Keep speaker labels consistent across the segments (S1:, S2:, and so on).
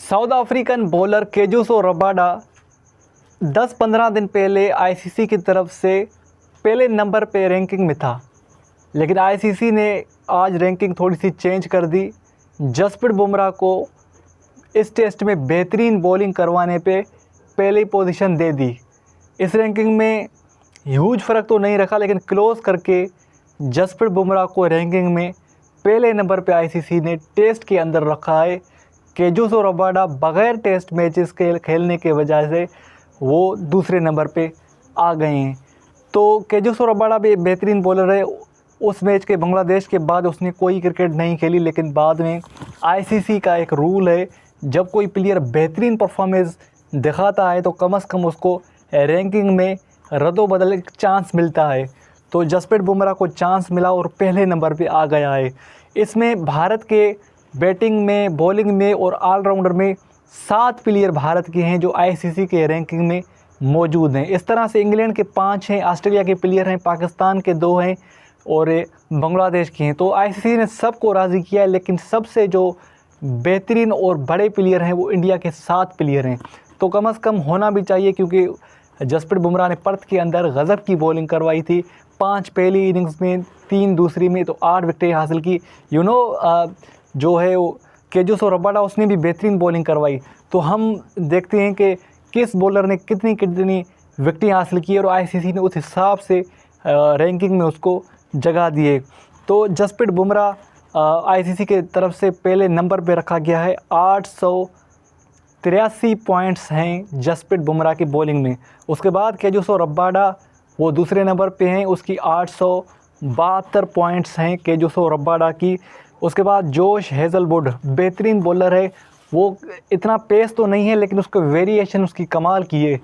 S1: South African bowler केजुसो Rabada 10-15 दिन पहले ICC की तरफ से पहले नंबर पे रैंकिंग में था, लेकिन आईसीसी ने आज रैंकिंग थोड़ी सी चेंज कर दी। जसप्रीत बुमराह को इस टेस्ट में बेहतरीन बॉलिंग करवाने पे पहली पोजीशन दे दी। इस रैंकिंग में ह्यूज फ़र्क तो नहीं रखा, लेकिन क्लोज करके जसप्रीत बुमराह को रैंकिंग में पहले नंबर पे आईसीसी ने टेस्ट के अंदर रखा है। केजुसो रबाडा बग़ैर टेस्ट मैचेस के खेलने के वजह से वो दूसरे नंबर पे आ गए हैं। तो केजुसो रबाडा भी बेहतरीन बॉलर है। उस मैच के बांग्लादेश के बाद उसने कोई क्रिकेट नहीं खेली, लेकिन बाद में आईसीसी का एक रूल है, जब कोई प्लेयर बेहतरीन परफॉर्मेंस दिखाता है तो कम से कम उसको रैंकिंग में रद्दोबदल चांस मिलता है। तो जसप्रीत बुमराह को चांस मिला और पहले नंबर पे आ गया है। इसमें भारत के बैटिंग में, बॉलिंग में और ऑलराउंडर में 7 प्लेयर भारत के हैं जो आईसीसी के रैंकिंग में मौजूद हैं। इस तरह से इंग्लैंड के 5 हैं, ऑस्ट्रेलिया के प्लेयर हैं, पाकिस्तान के 2 हैं और बांग्लादेश के हैं। तो आईसीसी ने सबको राज़ी किया है, लेकिन सबसे जो बेहतरीन और बड़े प्लेयर हैं वो इंडिया के 7 प्लेयर हैं। तो कम से कम होना भी चाहिए, क्योंकि जसप्रीत बुमराह ने पर्थ के अंदर गज़ब की बॉलिंग करवाई थी। 5 पहली इनिंग्स में, 3 दूसरी में, तो 8 विकेटें हासिल की। जो है वो केजुसो रबाडा, उसने भी बेहतरीन बॉलिंग करवाई। तो हम देखते हैं कि किस बॉलर ने कितनी विकेटें हासिल की और आईसीसी ने उस हिसाब से रैंकिंग में उसको जगह दिए। तो जसप्रीत बुमराह आईसीसी के तरफ से पहले नंबर पे रखा गया है। 883 पॉइंट्स हैं जसप्रीत बुमराह की बॉलिंग में। उसके बाद केजुसो रबाडा वो दूसरे नंबर पे हैं, उसकी 872 पॉइंट्स हैं केजुसो रबाडा की। उसके बाद जोश हेज़लवुड बेहतरीन बॉलर है। वो इतना पेस तो नहीं है, लेकिन उसको वेरिएशन उसकी कमाल की है।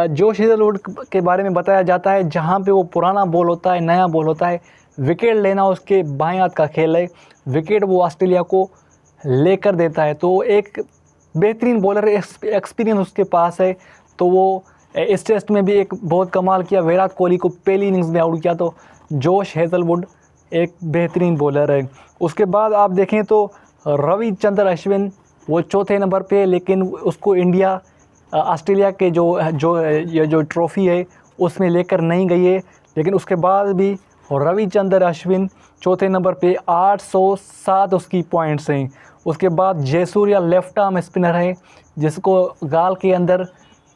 S1: जोश हेज़लवुड के बारे में बताया जाता है, जहाँ पे वो पुराना बॉल होता है, नया बॉल होता है, विकेट लेना उसके बाएं हाथ का खेल है। विकेट वो ऑस्ट्रेलिया को लेकर देता है। तो एक बेहतरीन बॉलर, एक्सपीरियंस उसके पास है। तो वो इस टेस्ट में भी एक बहुत कमाल किया, विराट कोहली को पहली इनिंग्स में आउट किया। तो जोश हेज़लवुड एक बेहतरीन बॉलर है। उसके बाद आप देखें तो रविचंद्रन अश्विन वो चौथे नंबर पे है, लेकिन उसको इंडिया ऑस्ट्रेलिया के जो ट्रॉफ़ी है उसमें लेकर नहीं गई है। लेकिन उसके बाद भी रविचंद्रन अश्विन चौथे नंबर पे, 807 उसकी पॉइंट्स हैं। उसके बाद जयसूर्या लेफ्ट आर्म स्पिनर है, जिसको गाल के अंदर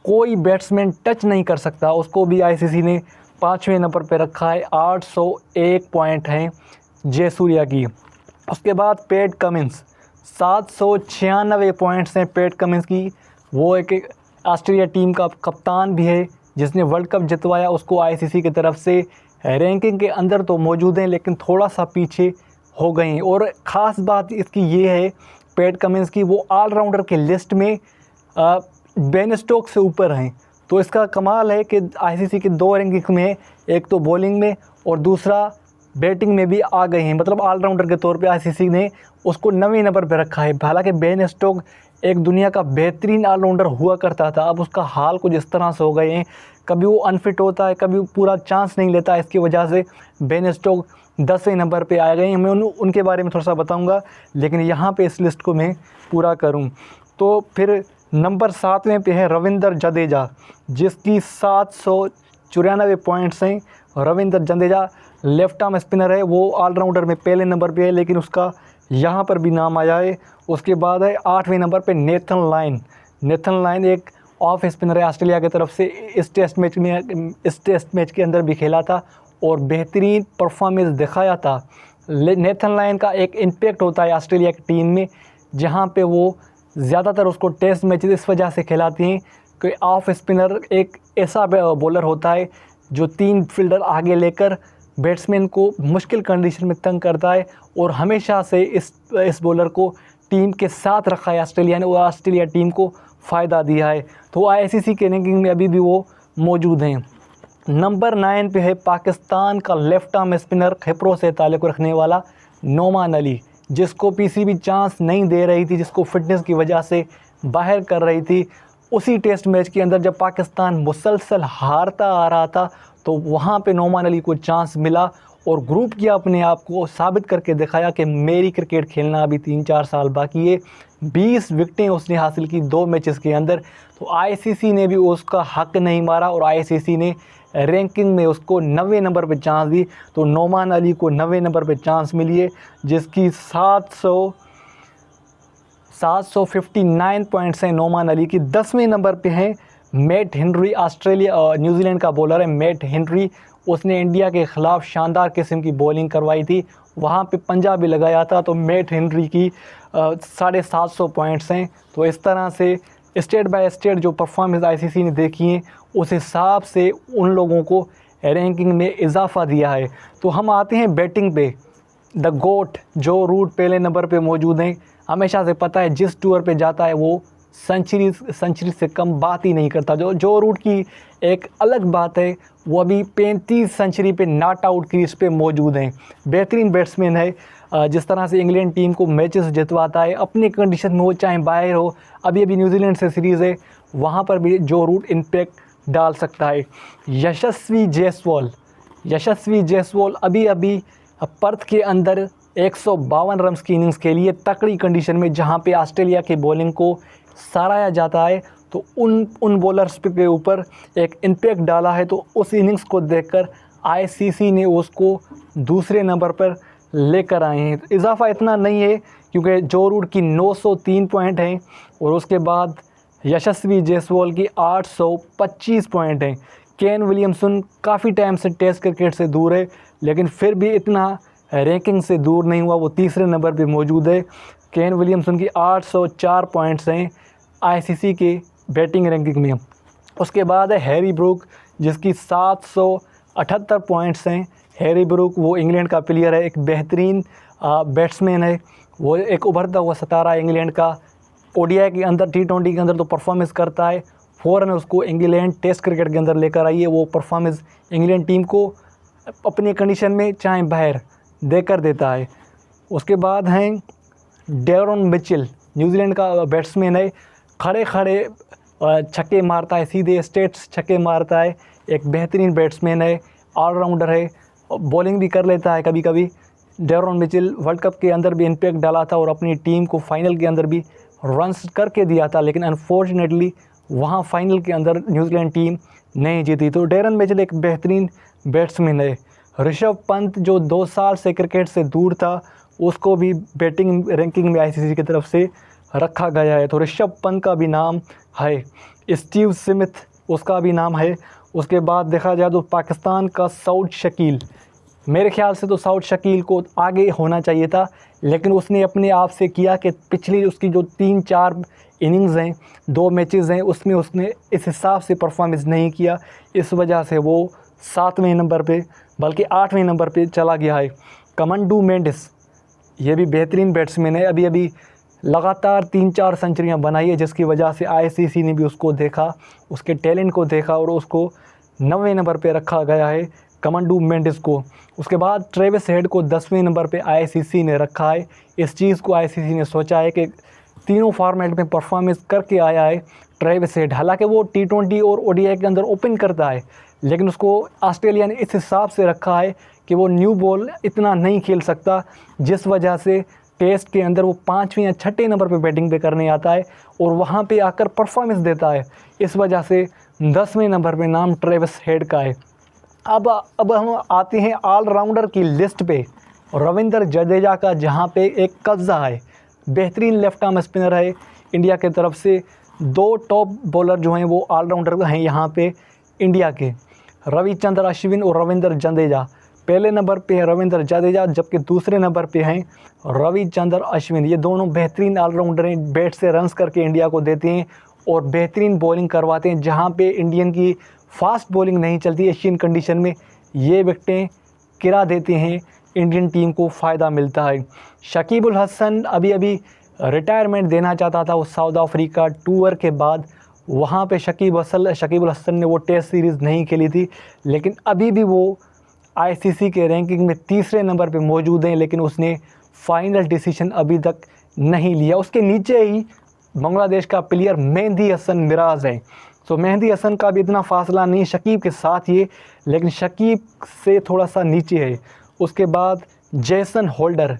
S1: कोई बैट्समैन टच नहीं कर सकता, उसको भी आईसीसी ने 5वें नंबर पे रखा है। 801 पॉइंट हैं जयसूर्या की। उसके बाद पैट कमिंस 796 पॉइंट्स हैं पैट कमिंस की। वो एक ऑस्ट्रेलिया टीम का कप्तान भी है, जिसने वर्ल्ड कप जितवाया। उसको आईसीसी की तरफ से रैंकिंग के अंदर तो मौजूद हैं, लेकिन थोड़ा सा पीछे हो गए हैं। और ख़ास बात इसकी ये है पैट कमिंस की, वो ऑलराउंडर के लिस्ट में बेन स्टोक्स से ऊपर हैं। तो इसका कमाल है कि आईसीसी की 2 रैंकिंग में, एक तो बॉलिंग में और दूसरा बैटिंग में भी आ गए हैं। मतलब ऑलराउंडर के तौर पे आईसीसी ने उसको 9वें नंबर पे रखा है। हालांकि बेन स्टोक्स एक दुनिया का बेहतरीन ऑलराउंडर हुआ करता था, अब उसका हाल कुछ इस तरह से हो गए हैं, कभी वो अनफिट होता है, कभी वो पूरा चांस नहीं लेता। इसकी वजह से बेन स्टोक्स 10वें नंबर पे आ गए हैं। मैं उनके बारे में थोड़ा सा बताऊँगा, लेकिन यहाँ पर इस लिस्ट को मैं पूरा करूँ तो फिर नंबर 7वें पे है रविंद्र जडेजा, जिसकी 794 पॉइंट्स हैं। Ravindra Jadeja left arm spinner है, वो ऑलराउंडर में पहले नंबर पे है, लेकिन उसका यहाँ पर भी नाम आया है। उसके बाद है 8वें नंबर पे नेथन लायन। नेथन लायन एक ऑफ स्पिनर है, ऑस्ट्रेलिया की तरफ से इस टेस्ट मैच के अंदर भी खेला था और बेहतरीन परफॉर्मेंस दिखाया था। नेथन लायन का एक इम्पैक्ट होता है ऑस्ट्रेलिया की टीम में, जहाँ पे वो ज़्यादातर उसको टेस्ट मैच इस वजह से खिलाती हैं कि ऑफ स्पिनर एक ऐसा बॉलर होता है जो 3 फील्डर आगे लेकर बैट्समैन को मुश्किल कंडीशन में तंग करता है। और हमेशा से इस बॉलर को टीम के साथ रखा है ऑस्ट्रेलिया ने, और ऑस्ट्रेलिया टीम को फ़ायदा दिया है। तो आईसीसी के रैंकिंग में अभी भी वो मौजूद हैं। नंबर 9 पे है पाकिस्तान का लेफ्ट आर्म स्पिनर, खिपरों से ताल्लुक़ रखने वाला नोमान अली, जिसको पीसीबी चांस नहीं दे रही थी, जिसको फिटनेस की वजह से बाहर कर रही थी। उसी टेस्ट मैच के अंदर जब पाकिस्तान मुसलसल हारता आ रहा था, तो वहाँ पे नोमान अली को चांस मिला और ग्रुप किया, अपने आप को साबित करके दिखाया कि मेरी क्रिकेट खेलना अभी 3-4 साल बाकी है, 20 विकेटें उसने हासिल की 2 मैचेस के अंदर। तो आईसीसी ने भी उसका हक नहीं मारा और आईसीसी ने रैंकिंग में उसको 90 नंबर पे चांस दी। तो नोमान अली को 90 नंबर पे चांस मिली है, जिसकी 759 पॉइंट्स हैं नोमान अली की। 10वें नंबर पे हैं मैट हेनरी, ऑस्ट्रेलिया न्यूजीलैंड का बॉलर है मैट हेनरी। उसने इंडिया के ख़िलाफ़ शानदार किस्म की बॉलिंग करवाई थी, वहाँ पे पंजा भी लगाया था। तो मैट हेनरी की 750 पॉइंट्स हैं। तो इस तरह से स्टेट बाय स्टेट जो परफॉर्मेंस आईसीसी ने देखी है, उस हिसाब से उन लोगों को रैंकिंग में इजाफ़ा दिया है। तो हम आते हैं बैटिंग पे। द गोट जो रूट पहले नंबर पे मौजूद हैं। हमेशा से पता है जिस टूर पे जाता है वो सेंचुरी से कम बात ही नहीं करता। जो रूट की एक अलग बात है, वो अभी 35 सेंचुरी पे नॉट आउट क्रीज पे मौजूद हैं। बेहतरीन बैट्समैन है, जिस तरह से इंग्लैंड टीम को मैचेस जितवाता है अपनी कंडीशन में हो, चाहे बाहर हो। अभी न्यूजीलैंड से सीरीज़ है, वहाँ पर भी जो रूट इम्पैक्ट डाल सकता है। यशस्वी जायसवाल अभी पर्थ के अंदर 152 रन्स की इनिंग्स के लिए तकड़ी कंडीशन में, जहाँ पे ऑस्ट्रेलिया की बॉलिंग को सराहा जाता है। तो उन बॉलर्स के ऊपर एक इम्पैक्ट डाला है। तो उस इनिंग्स को देखकर आईसीसी ने उसको दूसरे नंबर पर लेकर आए हैं। तो इजाफा इतना नहीं है क्योंकि जो रूट की 903 पॉइंट हैं और उसके बाद यशस्वी जायसवाल की 825 पॉइंट हैं। केन विलियमसन काफ़ी टाइम से टेस्ट क्रिकेट से दूर है, लेकिन फिर भी इतना रैंकिंग से दूर नहीं हुआ, वो तीसरे नंबर पे मौजूद है। केन विलियमसन की 804 पॉइंट्स हैं आईसीसी के बैटिंग रैंकिंग में। उसके बाद है हैरी ब्रूक, जिसकी 778 पॉइंट्स हैं। हैरी ब्रूक वो इंग्लैंड का प्लेयर है, एक बेहतरीन बैट्समैन है। वो एक उभरता हुआ सितारा है इंग्लैंड का। ओडीआई के अंदर, T20 के अंदर तो परफॉर्मेंस करता है, फ़ौरन उसको इंग्लैंड टेस्ट क्रिकेट के अंदर लेकर आइए। वो परफॉर्मेंस इंग्लैंड टीम को अपनी कंडीशन में चाहे बाहर देकर देता है। उसके बाद हैं डेरन मिचेल, न्यूजीलैंड का बैट्समैन है। खड़े छक्के मारता है, सीधे स्ट्रेट्स छक्के मारता है। एक बेहतरीन बैट्समैन है, ऑलराउंडर है, बॉलिंग भी कर लेता है कभी कभी। डेरन मिचेल वर्ल्ड कप के अंदर भी इम्पैक्ट डाला था और अपनी टीम को फाइनल के अंदर भी रन्स करके दिया था, लेकिन अनफॉर्चुनेटली वहाँ फाइनल के अंदर न्यूजीलैंड टीम नहीं जीती। तो डेरन मिचेल एक बेहतरीन बैट्समैन है। ऋषभ पंत जो 2 साल से क्रिकेट से दूर था, उसको भी बैटिंग रैंकिंग में आईसीसी की तरफ से रखा गया है। तो ऋषभ पंत का भी नाम है। स्टीव स्मिथ उसका भी नाम है। उसके बाद देखा जाए तो पाकिस्तान का सऊद शकील, मेरे ख्याल से तो सऊद शकील को आगे होना चाहिए था, लेकिन उसने अपने आप से किया कि पिछली उसकी जो 3-4 इनिंग्स हैं, 2 मैचेस हैं, उसमें उसने इस हिसाब से परफॉर्मेंस नहीं किया। इस वजह से वो 7वें नंबर पे बल्कि 8वें नंबर पे चला गया है। कमांडो मेंडिस ये भी बेहतरीन बैट्समैन है, अभी लगातार 3-4 सेंचुरियां बनाई है, जिसकी वजह से आईसीसी ने भी उसको देखा, उसके टैलेंट को देखा और उसको 9वें नंबर पे रखा गया है कमांडो मेंडिस को। उसके बाद ट्रेविस हेड को 10वें नंबर पे आईसीसी ने रखा है। इस चीज़ को आईसीसी ने सोचा है कि तीनों फॉर्मेट में परफॉर्मेंस करके आया है ट्रेविस हेड। हालांकि वो T20 और ओडीआई के अंदर ओपन करता है, लेकिन उसको ऑस्ट्रेलिया ने इस हिसाब से रखा है कि वो न्यू बॉल इतना नहीं खेल सकता, जिस वजह से टेस्ट के अंदर वो 5वें या 6ठे नंबर पे बैटिंग पे करने आता है और वहाँ पे आकर परफॉर्मेंस देता है। इस वजह से 10वें नंबर पे नाम ट्रेविस हेड का है। अब हम आते हैं ऑलराउंडर की लिस्ट पे। रविंद्र जडेजा का जहाँ पे एक कब्ज़ा है, बेहतरीन लेफ्ट आर्म स्पिनर है इंडिया की तरफ से। 2 टॉप बॉलर जो हैं वो ऑलराउंडर हैं यहाँ पे इंडिया के, रविचंद्र अश्विन और रविंद्र जडेजा। पहले नंबर पे है रविंद्र जडेजा, जबकि दूसरे नंबर पे हैं रविचंद्र अश्विन। ये दोनों बेहतरीन ऑलराउंडर हैं, बैट से रन्स करके इंडिया को देते हैं और बेहतरीन बॉलिंग करवाते हैं। जहाँ पे इंडियन की फास्ट बॉलिंग नहीं चलती एशियन कंडीशन में, ये विकेटें गिरा देते हैं, इंडियन टीम को फ़ायदा मिलता है। शकीब उल हसन अभी रिटायरमेंट देना चाहता था वो साउथ अफ्रीका टूर के बाद। वहाँ पे शकीब उल हसन ने वो टेस्ट सीरीज़ नहीं खेली थी, लेकिन अभी भी वो आईसीसी के रैंकिंग में 3रे नंबर पे मौजूद हैं, लेकिन उसने फाइनल डिसीजन अभी तक नहीं लिया। उसके नीचे ही बांग्लादेश का प्लेयर मेहदी हसन मिराज है। तो मेहदी हसन का भी इतना फासला नहीं शकीब के साथ ये, लेकिन शकीब से थोड़ा सा नीचे है। उसके बाद जेसन होल्डर,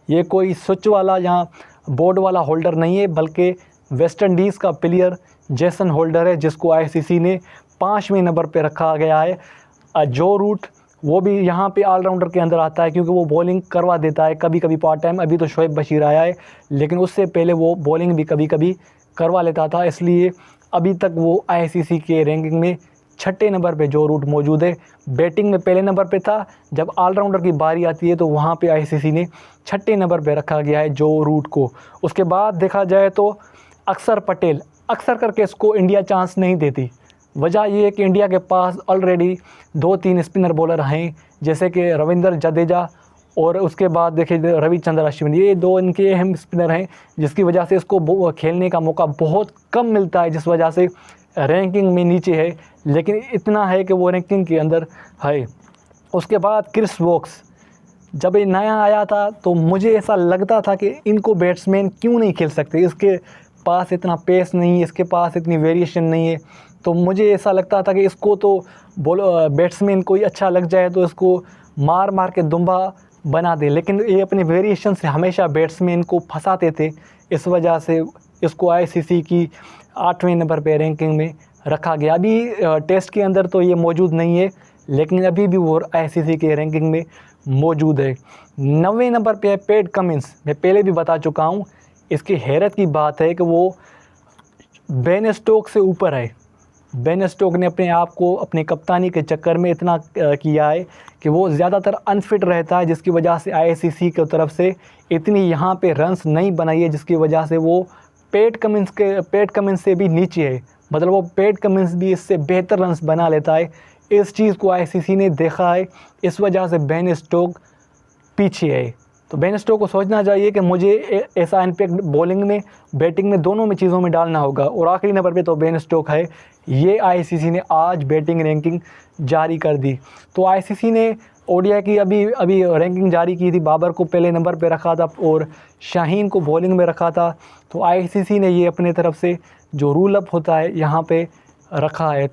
S1: ये कोई स्विच वाला यहाँ बोर्ड वाला होल्डर नहीं है, बल्कि वेस्ट इंडीज़ का प्लेयर जेसन होल्डर है, जिसको आईसीसी ने 5वें नंबर पे रखा गया है। जो रूट वो भी यहाँ पे ऑलराउंडर के अंदर आता है, क्योंकि वो बॉलिंग करवा देता है कभी कभी पार्ट टाइम। अभी तो शोएब बशीर आया है, लेकिन उससे पहले वो बॉलिंग भी कभी कभी करवा लेता था, इसलिए अभी तक वो आईसीसी के रैंकिंग में 6ठे नंबर पे जो रूट मौजूद है। बैटिंग में पहले नंबर पे था, जब ऑलराउंडर की बारी आती है तो वहाँ पे आईसीसी ने 6ठे नंबर पे रखा गया है जो रूट को। उसके बाद देखा जाए तो अक्षर पटेल, अक्सर करके इसको इंडिया चांस नहीं देती। वजह ये है कि इंडिया के पास ऑलरेडी 2-3 स्पिनर बॉलर हैं, जैसे कि रविंद्र जडेजा और उसके बाद देखिए रविचंद्रन अश्विन, ये 2 इनके अहम स्पिनर हैं, जिसकी वजह से इसको खेलने का मौका बहुत कम मिलता है, जिस वजह से रैंकिंग में नीचे है। लेकिन इतना है कि वो रैंकिंग के अंदर है। उसके बाद क्रिस वोक्स, जब ये नया आया था तो मुझे ऐसा लगता था कि इनको बैट्समैन क्यों नहीं खेल सकते, इसके पास इतना पेस नहीं है, इसके पास इतनी वेरिएशन नहीं है। तो मुझे ऐसा लगता था कि इसको तो बैट्समैन कोई अच्छा लग जाए तो इसको मार मार के दुम्बा बना दे, लेकिन ये अपने वेरिएशन से हमेशा बैट्समैन को फंसाते थे। इस वजह से इसको आईसीसी की 8वें नंबर पे रैंकिंग में रखा गया। अभी टेस्ट के अंदर तो ये मौजूद नहीं है, लेकिन अभी भी वो आईसीसी के रैंकिंग में मौजूद है। 9वें नंबर पे है पैट कमिंस। मैं पहले भी बता चुका हूँ, इसकी हैरत की बात है कि वो बेन स्टोक से ऊपर है। बेन स्टोक ने अपने आप को अपनी कप्तानी के चक्कर में इतना किया है कि वो ज़्यादातर अनफिट रहता है, जिसकी वजह से आईसीसी की तरफ से इतनी यहाँ पे रन्स नहीं बनाई है, जिसकी वजह से वो पैट कमिंस से भी नीचे है। मतलब वो पैट कमिंस भी इससे बेहतर रन्स बना लेता है। इस चीज़ को आईसीसी ने देखा है, इस वजह से बेन स्टोक पीछे है। तो बेन स्टोक को सोचना चाहिए कि मुझे ऐसा इम्पैक्ट बॉलिंग में, बैटिंग में, दोनों में चीज़ों में डालना होगा। और आखिरी नंबर पे तो बेन स्टोक है। ये आईसीसी ने आज बैटिंग रैंकिंग जारी कर दी। तो आईसीसी ने ओडीआई की अभी रैंकिंग जारी की थी। बाबर को पहले नंबर पे रखा था और शाहीन को बॉलिंग में रखा था। तो आईसीसी ने ये अपने तरफ से जो रूल अप होता है यहाँ पे रखा है।